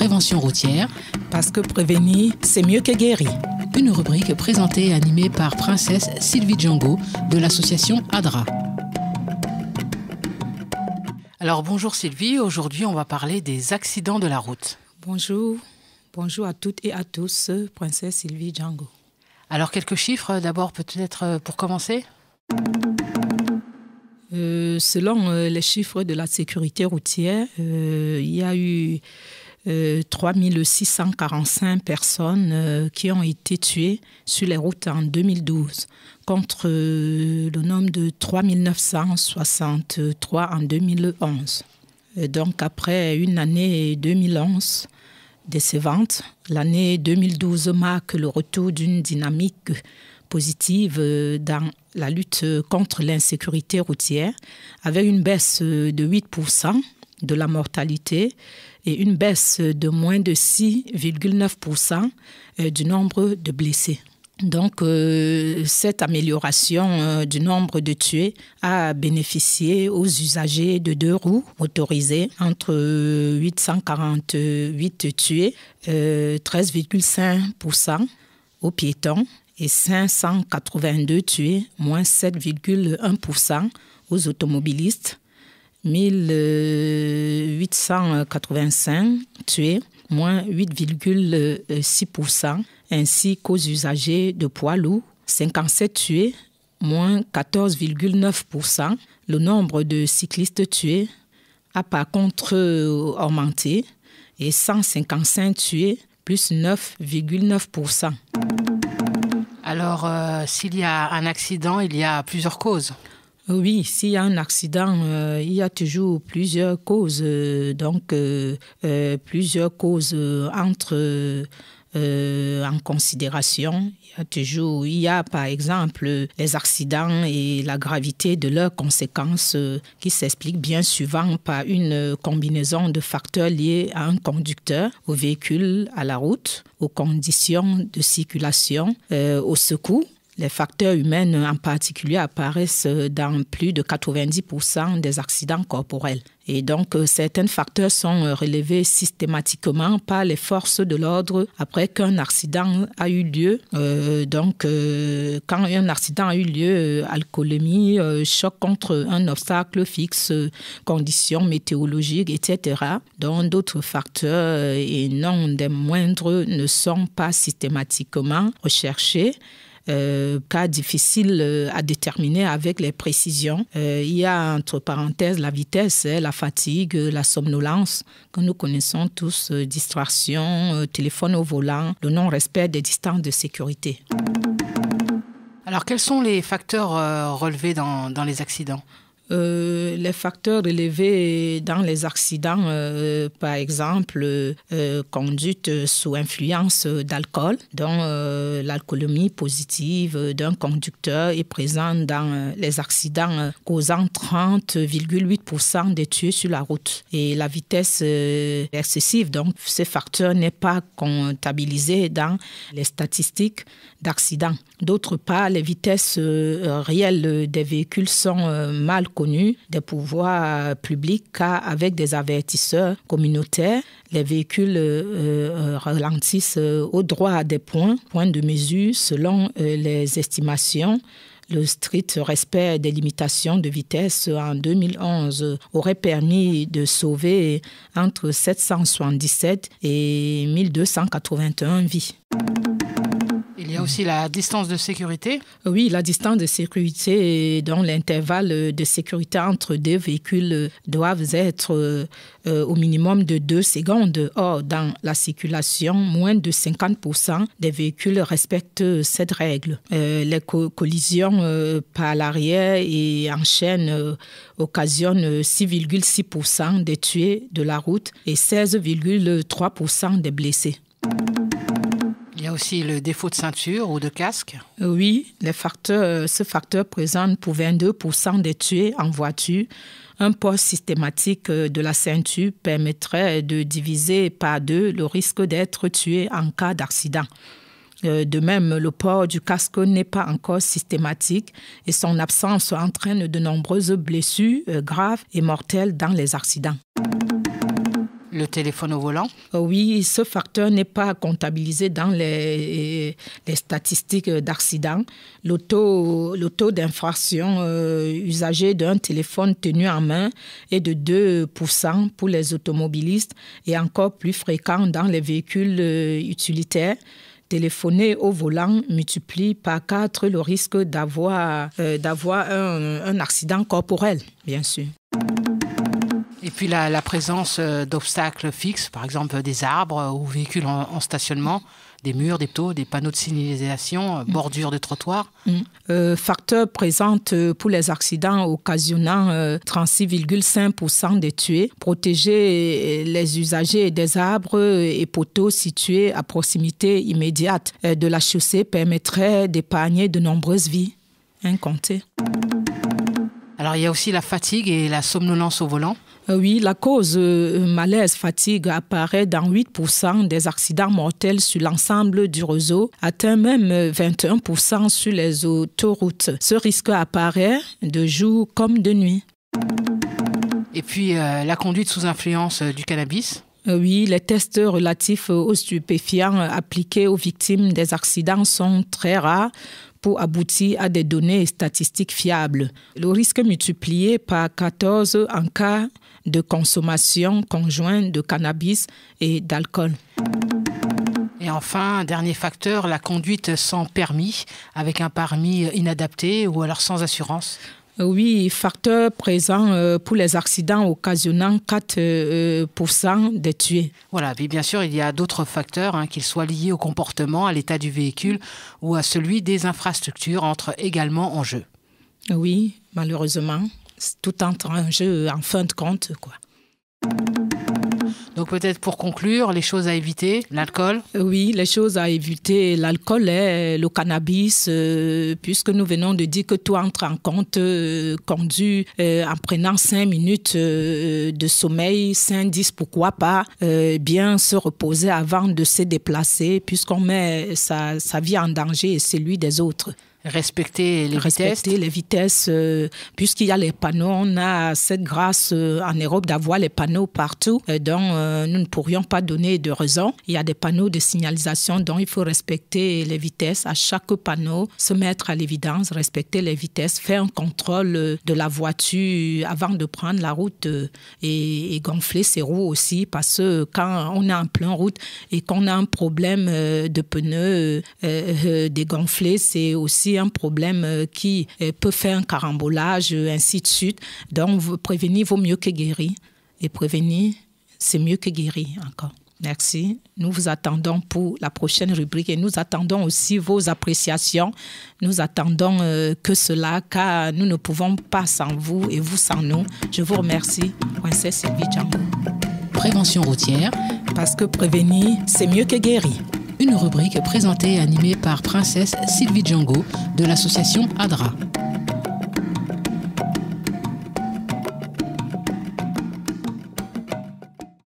prévention routière. Parce que prévenir, c'est mieux que guérir. Une rubrique présentée et animée par Princesse Sylvie Django de l'association ADRA. Alors bonjour Sylvie, aujourd'hui on va parler des accidents de la route. Bonjour à toutes et à tous, Princesse Sylvie Django. Alors quelques chiffres d'abord peut-être pour commencer. Selon les chiffres de la sécurité routière, il y a eu 3645 personnes qui ont été tuées sur les routes en 2012 contre le nombre de 3963 en 2011. Donc après une année 2011 décevante, l'année 2012 marque le retour d'une dynamique positive dans la lutte contre l'insécurité routière, avec une baisse de 8% de la mortalité et une baisse de moins de 6,9% du nombre de blessés. Donc, cette amélioration du nombre de tués a bénéficié aux usagers de deux roues motorisés, entre 848 tués, 13,5% aux piétons et 582 tués, moins 7,1% aux automobilistes, 1885 tués, moins 8,6%, ainsi qu'aux usagers de poids lourds, 57 tués, moins 14,9%. Le nombre de cyclistes tués a par contre augmenté et 155 tués, plus 9,9%. Alors, s'il y a un accident, il y a plusieurs causes. Oui, s'il y a un accident, il y a toujours plusieurs causes. Plusieurs causes entrent en considération. Il y a par exemple les accidents et la gravité de leurs conséquences qui s'expliquent bien souvent par une combinaison de facteurs liés à un conducteur, au véhicule, à la route, aux conditions de circulation, aux secours. Les facteurs humains en particulier apparaissent dans plus de 90% des accidents corporels. Et donc, certains facteurs sont relevés systématiquement par les forces de l'ordre après qu'un accident a eu lieu. Quand un accident a eu lieu, alcoolémie, choc contre un obstacle fixe, conditions météorologiques, etc. Donc, d'autres facteurs, et non des moindres, ne sont pas systématiquement recherchés. Cas difficile à déterminer avec les précisions. Il y a entre parenthèses la vitesse, la fatigue, la somnolence que nous connaissons tous, distraction, téléphone au volant, le non-respect des distances de sécurité. Alors quels sont les facteurs relevés dans les accidents ? Les facteurs relevés dans les accidents, par exemple, conduite sous influence d'alcool, dont l'alcoolémie positive d'un conducteur est présente dans les accidents causant 30,8% des tués sur la route. Et la vitesse excessive, donc ce facteur n'est pas comptabilisé dans les statistiques d'accidents. D'autre part, les vitesses réelles des véhicules sont mal connues des pouvoirs publics, car avec des avertisseurs communautaires, les véhicules ralentissent au droit des points de mesure selon les estimations. Le strict respect des limitations de vitesse en 2011 aurait permis de sauver entre 777 et 1281 vies. Il y a aussi la distance de sécurité. Oui, la distance de sécurité, dont l'intervalle de sécurité entre deux véhicules doivent être au minimum de 2 secondes. Or, dans la circulation, moins de 50% des véhicules respectent cette règle. Les collisions par l'arrière et en chaîne occasionnent 6,6% des tués de la route et 16,3% des blessés. Il y a aussi le défaut de ceinture ou de casque. Oui, ce facteur présente pour 22% des tués en voiture. Un port systématique de la ceinture permettrait de diviser par 2 le risque d'être tué en cas d'accident. De même, le port du casque n'est pas encore systématique et son absence entraîne de nombreuses blessures graves et mortelles dans les accidents. Le téléphone au volant? Oui, ce facteur n'est pas comptabilisé dans les statistiques d'accident. Le taux d'infraction usagé d'un téléphone tenu en main est de 2% pour les automobilistes et encore plus fréquent dans les véhicules utilitaires. Téléphoner au volant multiplie par 4 le risque d'avoir un accident corporel, bien sûr. Et puis la présence d'obstacles fixes, par exemple des arbres ou véhicules en stationnement, des murs, des poteaux, des panneaux de signalisation, bordures de trottoirs. Facteur présente pour les accidents occasionnant 36,5% des tués. Protéger les usagers des arbres et poteaux situés à proximité immédiate de la chaussée permettrait d'épargner de nombreuses vies incomptées. Alors il y a aussi la fatigue et la somnolence au volant. Oui, la cause malaise-fatigue apparaît dans 8% des accidents mortels sur l'ensemble du réseau, atteint même 21% sur les autoroutes. Ce risque apparaît de jour comme de nuit. Et puis la conduite sous influence du cannabis. Oui, les tests relatifs aux stupéfiants appliqués aux victimes des accidents sont très rares pour aboutir à des données statistiques fiables. Le risque est multiplié par 14 en cas de consommation conjointe de cannabis et d'alcool. Et enfin, un dernier facteur, la conduite sans permis, avec un permis inadapté ou alors sans assurance. Oui, facteur présent pour les accidents occasionnant 4% des tués. Voilà, puis bien sûr, il y a d'autres facteurs, qu'ils soient liés au comportement, à l'état du véhicule ou à celui des infrastructures, entrent également en jeu. Oui, malheureusement, tout entre en jeu en fin de compte, quoi. Donc peut-être pour conclure, les choses à éviter, l'alcool? Oui, les choses à éviter, l'alcool et le cannabis, puisque nous venons de dire que tout entre en compte, conduit en prenant 5 minutes de sommeil, 5-10, pourquoi pas, bien se reposer avant de se déplacer, puisqu'on met sa vie en danger et celui des autres. Respecter les vitesses, puisqu'il y a les panneaux. On a cette grâce en Europe d'avoir les panneaux partout, dont nous ne pourrions pas donner de raison. Il y a des panneaux de signalisation dont il faut respecter les vitesses. À chaque panneau, se mettre à l'évidence, respecter les vitesses, faire un contrôle de la voiture avant de prendre la route et gonfler ses roues aussi, parce que quand on est en pleine route et qu'on a un problème de pneus dégonflés, c'est aussi un problème qui peut faire un carambolage, ainsi de suite. Donc, prévenir vaut mieux que guérir. Et prévenir, c'est mieux que guérir encore. Merci. Nous vous attendons pour la prochaine rubrique et nous attendons aussi vos appréciations. Nous attendons que cela, car nous ne pouvons pas sans vous et vous sans nous. Je vous remercie, Princesse Sylvie Django. Prévention routière. Parce que prévenir, c'est mieux que guérir. Une rubrique présentée et animée par Princesse Sylvie Django de l'association ADRA.